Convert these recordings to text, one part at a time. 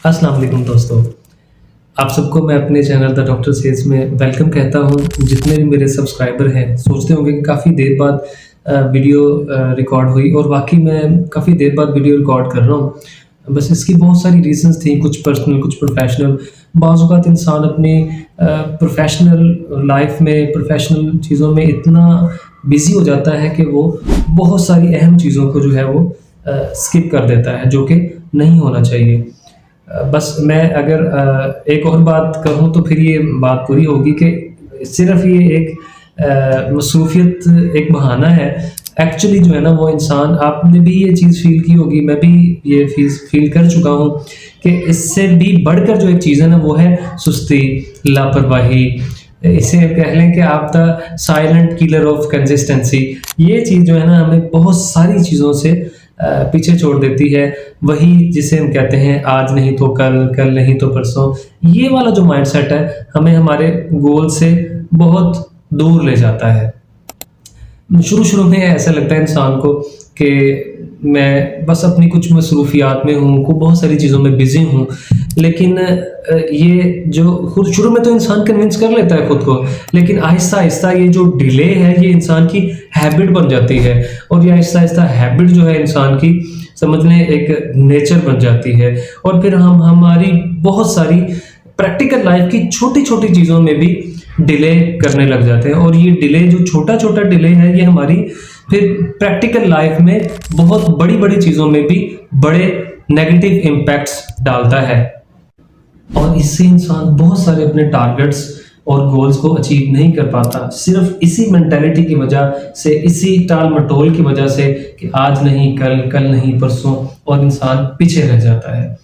अस्सलाम वालेकुम दोस्तों। आप सबको मैं अपने चैनल द डॉक्टर सेज में वेलकम कहता हूँ। जितने भी मेरे सब्सक्राइबर हैं सोचते होंगे कि काफ़ी देर बाद वीडियो रिकॉर्ड हुई और वाक़ई मैं काफ़ी देर बाद वीडियो रिकॉर्ड कर रहा हूँ। बस इसकी बहुत सारी रीज़न्स थी, कुछ पर्सनल कुछ प्रोफ़ेशनल। बाज़ औक़ात इंसान अपनी प्रोफ़ेशनल लाइफ़ में, प्रोफ़ेशनल चीज़ों में इतना बिज़ी हो जाता है कि वो बहुत सारी अहम चीज़ों को जो है वो स्किप कर देता है, जो कि नहीं होना चाहिए। बस मैं अगर एक और बात कहूँ तो फिर ये बात पूरी होगी कि सिर्फ़ ये एक मसरूफ़ियत एक बहाना है। एक्चुअली जो है ना वो इंसान, आपने भी ये चीज़ फ़ील की होगी, मैं भी ये फ़ील कर चुका हूँ कि इससे भी बढ़कर जो एक चीज़ है ना वो है सुस्ती, लापरवाही। इसे कह लें कि आप the silent killer of consistency. ये चीज़ जो है ना हमें बहुत सारी चीज़ों से पीछे छोड़ देती है। वही जिसे हम कहते हैं आज नहीं तो कल, कल नहीं तो परसों। ये वाला जो माइंडसेट है हमें हमारे गोल से बहुत दूर ले जाता है। शुरू-शुरू में ऐसा लगता है इंसान को कि मैं बस अपनी कुछ मसरूफ़ियात में हूँ, को बहुत सारी चीज़ों में बिज़ी हूँ। लेकिन ये जो खुद शुरू में तो इंसान कन्विंस कर लेता है खुद को, लेकिन आहिस्ता-आहिस्ता ये जो डिले है ये इंसान की हैबिट बन जाती है और ये आहिस्ता-आहिस्ता हैबिट जो है इंसान की समझ लें एक नेचर बन जाती है। और फिर हम हमारी बहुत सारी प्रैक्टिकल लाइफ़ की छोटी-छोटी चीज़ों में भी डिले करने लग जाते हैं और ये डिले जो छोटा-छोटा डिले है ये हमारी फिर प्रैक्टिकल लाइफ में बहुत बड़ी-बड़ी चीज़ों में भी बड़े नेगेटिव इम्पैक्ट्स डालता है और इससे इंसान बहुत सारे अपने टारगेट्स और गोल्स को अचीव नहीं कर पाता। सिर्फ इसी मेंटालिटी की वजह से, इसी टाल-मटोल की वजह से कि आज नहीं कल, कल नहीं परसों, और इंसान पीछे रह जाता है।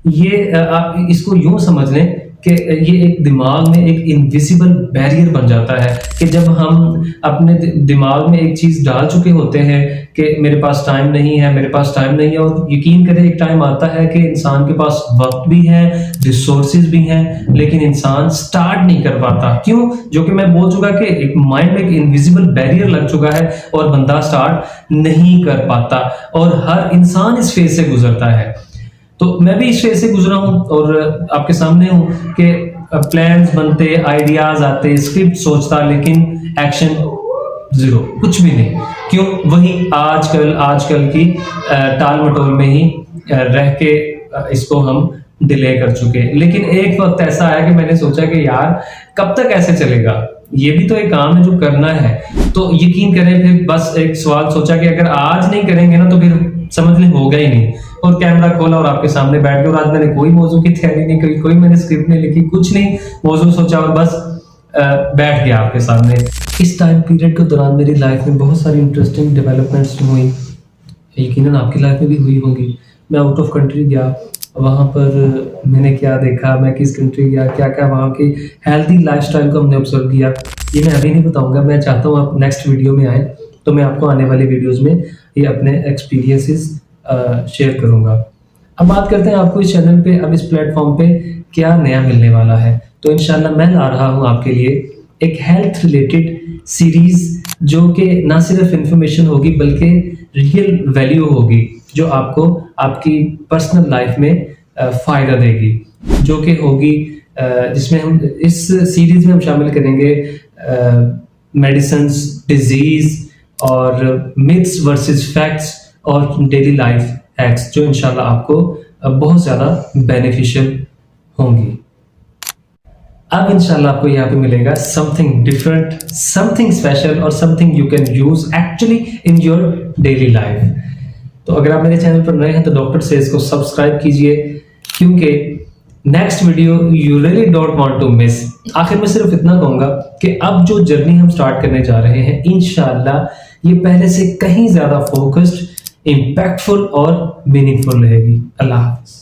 ये आप इसको यूँ समझ लें कि ये एक दिमाग में एक इनविजिबल बैरियर बन जाता है कि जब हम अपने दिमाग में एक चीज़ डाल चुके होते हैं कि मेरे पास टाइम नहीं है, मेरे पास टाइम नहीं है, और यकीन करें एक टाइम आता है कि इंसान के पास वक्त भी है, रिसोर्सेज भी हैं, लेकिन इंसान स्टार्ट नहीं कर पाता। क्यों? जो कि मैं बोल चुका कि एक माइंड में एक इनविजिबल बैरियर लग चुका है और बंदा स्टार्ट नहीं कर पाता और हर इंसान इस फेज से गुजरता है। तो मैं भी इस फेज से गुजरा हूँ और आपके सामने हूँ कि प्लान्स बनते, आइडियाज आते, स्क्रिप्ट सोचता, लेकिन एक्शन ज़ीरो, कुछ भी नहीं। क्यों? वही आजकल की टाल-मटोल में ही रह के इसको हम डिले कर चुके। लेकिन एक वक्त ऐसा आया कि मैंने सोचा कि यार कब तक ऐसे चलेगा, ये भी तो एक काम है जो करना है। तो यकीन करें फिर बस एक सवाल सोचा कि अगर आज नहीं करेंगे ना तो फिर समझ लें होगा ही नहीं, और कैमरा खोला और आपके सामने बैठ गए। और आज मैंने कोई मौजू की तैयारी नहीं करी, कोई मैंने स्क्रिप्ट नहीं लिखी, कुछ नहीं, मौजू सोचा और बस बैठ गया आपके सामने। इस टाइम पीरियड के दौरान मेरी लाइफ में बहुत सारी इंटरेस्टिंग डेवलपमेंट्स हुई, यकीनन आपकी लाइफ में भी हुई होंगी। मैं आउट ऑफ कंट्री गया, वहाँ पर मैंने क्या देखा, मैं किस कंट्री गया, क्या-क्या वहाँ की हेल्थी लाइफस्टाइल को हमने ऑब्जर्व किया, ये मैं अभी नहीं बताऊँगा। मैं चाहता हूँ आप नेक्स्ट वीडियो में आएँ तो मैं आपको आने वाली वीडियोज़ में ये अपने एक्सपीरियंसेस शेयर करूँगा। अब बात करते हैं आपको इस चैनल पे, अब इस प्लेटफॉर्म पे क्या नया मिलने वाला है। तो इंशाल्लाह मैं ला रहा हूँ आपके लिए एक हेल्थ रिलेटेड सीरीज़, जो कि ना सिर्फ इंफॉर्मेशन होगी बल्कि रियल वैल्यू होगी, जो आपको आपकी पर्सनल लाइफ में फ़ायदा देगी, जो कि होगी जिसमें हम इस सीरीज़ में हम शामिल करेंगे मेडिसिन्स, डिजीज़ और मिथ्स वर्सेस फैक्ट्स और डेली लाइफ हैक्स, जो इंशाल्लाह आपको बहुत ज़्यादा बेनिफिशियल होंगी। अब इंशाल्लाह आपको यहाँ पे मिलेगा समथिंग डिफरेंट, समथिंग स्पेशल और something you can use actually in your daily life. तो अगर आप मेरे चैनल पर नए हैं तो डॉक्टर सेज को सब्सक्राइब कीजिए, क्योंकि next video you really don't want to miss. आखिर में सिर्फ इतना कहूँगा कि अब जो जर्नी हम स्टार्ट करने जा रहे हैं इंशाल्लाह ये पहले से कहीं ज़्यादा फोकस्ड, इम्पैक्टफुल और मीनिंगफुल रहेगी। अल्लाह हाफ़िज़।